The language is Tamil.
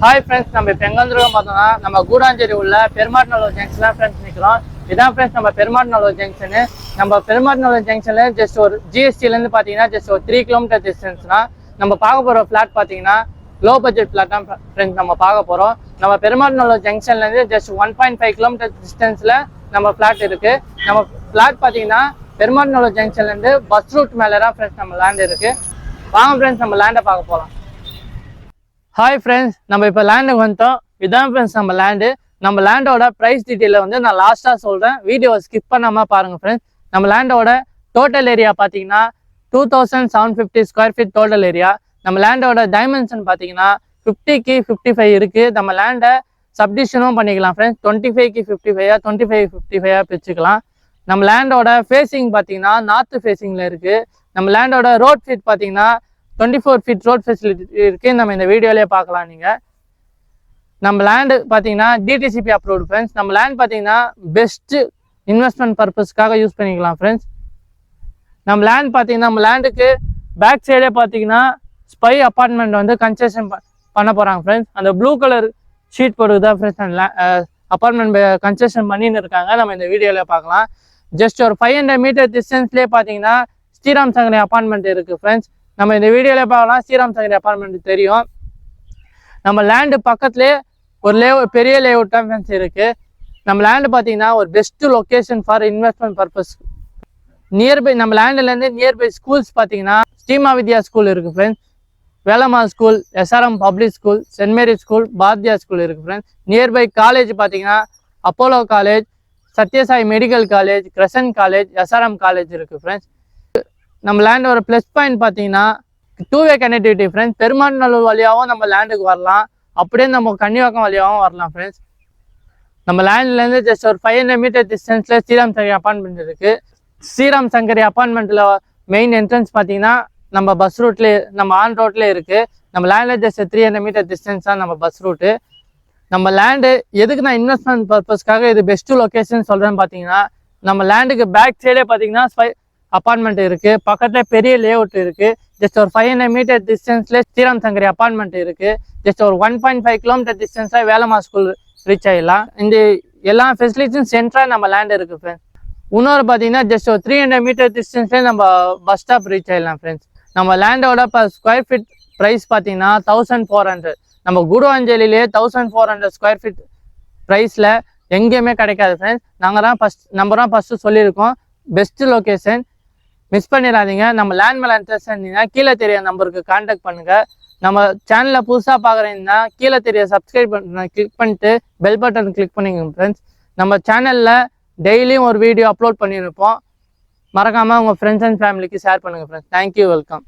ஹாய் ஃப்ரெண்ட்ஸ், நம்ம இப்போ எங்கே வந்துருக்கோம் பார்த்தோம்னா நம்ம கூடாஞ்சேரி உள்ள பெருமாட்நல்லூர் ஜங்ஷன் தான் ஃப்ரெண்ட்ஸ் நிற்கிறோம். இதான் ஃப்ரெண்ட்ஸ் நம்ம பெருமாட்நல்லூர் ஜங்ஷனு. நம்ம பெருமாட்நல்லூர் ஜங்ஷனில் ஜஸ்ட் ஒரு ஜிஎஸ்டிலேருந்து பார்த்தீங்கன்னா ஜஸ்ட் ஒரு 3 கிலோமீட்டர் டிஸ்டன்ஸ்னா நம்ம பார்க்க போகிற ஃப்ளாட் பார்த்தீங்கன்னா லோ பட்ஜெட் ஃப்ளாட் தான் ஃப்ரெண்ட்ஸ் நம்ம பார்க்க போகிறோம். நம்ம பெருமாட்நல்லூர் ஜங்ஷன்லேருந்து ஜஸ்ட் 1.5 கிலோமீட்டர் டிஸ்டன்ஸில் நம்ம ஃப்ளாட் இருக்குது. நம்ம ஃப்ளாட் பார்த்தீங்கன்னா பெருமாட்நல்லூர் ஜங்ஷன்லேருந்து பஸ் ரூட் மேலே தான் ஃப்ரெண்ட்ஸ் நம்ம லேண்ட் இருக்குது. வாங்க ஃப்ரெண்ட்ஸ் நம்ம லேண்டை பார்க்க போகலாம். ஹாய் ஃப்ரெண்ட்ஸ், நம்ம இப்போ லேண்டுக்கு வந்துட்டோம். இதுதான் ஃப்ரெண்ட்ஸ் நம்ம லேண்டு. நம்ம லேண்டோட ப்ரைஸ் டீட்டெயிலை வந்து நான் லாஸ்ட்டாக சொல்கிறேன், வீடியோவை ஸ்கிப் பண்ணாமல் பாருங்கள் ஃப்ரெண்ட்ஸ். நம்ம லேண்டோட டோட்டல் ஏரியா பார்த்தீங்கன்னா 2750 ஸ்கொயர் ஃபீட் டோட்டல் ஏரியா. நம்ம லேண்டோட டைமென்ஷன் பார்த்தீங்கன்னா 50க்கு 55 இருக்குது. நம்ம லேண்டை சப்டிஷனும் பண்ணிக்கலாம் ஃப்ரெண்ட்ஸ். 25க்கு 55 25 55 பிரிச்சுக்கலாம். நம்ம லேண்டோட ஃபேஸிங் பார்த்தீங்கன்னா நார்த்து ஃபேஸிங்கில் இருக்குது. நம்ம லேண்டோட ரோட் ஃபீட் பார்த்தீங்கன்னா 24 ஃபீட் ரோட் ஃபெசிலிட்டி இருக்குது. நம்ம இந்த வீடியோலேயே பார்க்கலாம். நீங்கள் நம்ம லேண்டு பார்த்தீங்கன்னா டிடிசிபி அப்ரூவ்டு ஃப்ரெண்ட்ஸ். நம்ம லேண்ட் பார்த்தீங்கன்னா பெஸ்ட்டு இன்வெஸ்ட்மெண்ட் பர்பஸ்க்காக யூஸ் பண்ணிக்கலாம் ஃப்ரெண்ட்ஸ். நம்ம லேண்ட் பார்த்தீங்கன்னா நம்ம லேண்டுக்கு பேக் சைடே பார்த்தீங்கன்னா ஸ்பை அப்பார்ட்மெண்ட் வந்து கன்ஸ்ட்ரக்ஷன் பண்ண போகிறாங்க ஃப்ரெண்ட்ஸ். அந்த ப்ளூ கலர் ஷீட் போடுறது தான் ஃப்ரெண்ட்ஸ் அப்பார்ட்மெண்ட் கன்ஸ்ட்ரக்ஷன் பண்ணின்னு இருக்காங்க. நம்ம இந்த வீடியோவில் பார்க்கலாம். ஜஸ்ட் ஒரு 500 மீட்டர் டிஸ்டன்ஸ்லேயே பார்த்தீங்கன்னா ஸ்ரீராம் சங்கரி அப்பார்ட்மெண்ட் இருக்குது ஃப்ரெண்ட்ஸ். நம்ம இந்த வீடியோவில் பார்க்கலாம். ஸ்ரீராம் சங்கரி அப்பார்ட்மெண்ட் தெரியும். நம்ம லேண்டு பக்கத்துலேயே ஒரு பெரிய லேஅவுட் தான் ஃப்ரெண்ட்ஸ் இருக்குது. நம்ம லேண்டு பார்த்தீங்கன்னா ஒரு best location for investment purpose. Nearby நம்ம லேண்டுலேருந்து நியர்பை ஸ்கூல்ஸ் பார்த்தீங்கன்னா ஸ்ரீமா வித்யா ஸ்கூல் இருக்குது friends, Velamma school, SRM public school, saint Mary school, Bharathiya school இருக்குது ஃப்ரெண்ட்ஸ். நியர்பை காலேஜ் பார்த்தீங்கன்னா Apollo college, Sathyasai medical college, Crescent college, SRM college இருக்குது ஃப்ரெண்ட்ஸ். நம்ம லேண்டோட ப்ளஸ் பாயிண்ட் பார்த்தீங்கன்னா 2-வே கனெக்டிவிட்டி ஃப்ரெண்ட்ஸ். பெருமாட்நல்லூர் வழியாகவும் நம்ம லேண்டுக்கு வரலாம், அப்படியே நம்ம கன்னிவாக்கம் வழியாகவும் வரலாம் ஃப்ரெண்ட்ஸ். நம்ம லேண்ட்லேருந்து ஜஸ்ட் ஒரு 500 மீட்டர் டிஸ்டன்ஸில் ஸ்ரீராம் சங்கரி அப்பார்ட்மெண்ட் இருக்குது. ஸ்ரீராம் சங்கரி அப்பார்ட்மெண்ட்டில் மெயின் என்ட்ரன்ஸ் பார்த்தீங்கன்னா நம்ம பஸ் ரூட்லேயே நம்ம ஆன் ரோட்லேயே இருக்குது. நம்ம லேண்டில் ஜஸ்ட் 300 மீட்டர் டிஸ்டன்ஸ் தான் நம்ம பஸ் ரூட்டு. நம்ம லேண்டு எதுக்கு நான் இன்வெஸ்ட்மெண்ட் பர்பஸ்க்காக இது பெஸ்ட்டு லொக்கேஷன் சொல்கிறேன்னு பார்த்தீங்கன்னா நம்ம லேண்டுக்கு பேக் சைடே பார்த்தீங்கன்னா அப்பார்ட்மெண்ட் இருக்குது. பக்கத்தில் பெரிய லேஅவுட் இருக்குது. ஜஸ்ட் ஒரு 500 மீட்டர் டிஸ்டன்ஸ்லேயே ஸ்ரீராம் சங்கரி அப்பார்ட்மெண்ட் இருக்குது. ஜஸ்ட் ஒரு 1.5 கிலோமீட்டர் டிஸ்டன்ஸாக வேலம்மா ஸ்கூல் ரீச் ஆகிடலாம். இந்த எல்லா ஃபெசிலிட்டியும் சென்டராக நம்ம லேண்ட் இருக்குது ஃப்ரெண்ட்ஸ். இன்னொரு பார்த்தீங்கன்னா ஜஸ்ட் ஒரு 300 மீட்டர் டிஸ்டன்ஸ்லேயே நம்ம பஸ் ஸ்டாப் ரீச் ஆகிடலாம் ஃப்ரெண்ட்ஸ். நம்ம லேண்டோட ஸ்கொயர் ஃபீட் ப்ரைஸ் பார்த்தீங்கன்னா 1400. நம்ம கூடுவாஞ்சேரியிலே 1400 ஸ்கொயர் ஃபீட் ப்ரைஸில் எங்கேயுமே கிடைக்காது ஃப்ரெண்ட்ஸ். நம்ம தான் ஃபஸ்ட்டு சொல்லியிருக்கோம், பெஸ்ட்டு லொக்கேஷன், மிஸ் பண்ணிடாதீங்க. நம்ம லேண்ட் மேலே இன்ட்ரெஸ்ட் இருந்தீங்கன்னா கீழே தெரிய நம்பருக்கு கான்டாக்ட் பண்ணுங்கள். நம்ம சேனலில் புதுசாக பார்க்குறீங்கன்னா கீழே தெரிய சப்ஸ்கிரைப் கிளிக் பண்ணிட்டு பெல் பட்டன் கிளிக் பண்ணிங்க ஃப்ரெண்ட்ஸ். நம்ம சேனலில் டெய்லியும் ஒரு வீடியோ அப்லோட் பண்ணியிருப்போம். மறக்காமல் உங்கள் ஃப்ரெண்ட்ஸ் அண்ட் ஃபேமிலிக்கு ஷேர் பண்ணுங்கள் ஃப்ரெண்ட்ஸ். Thank you, welcome.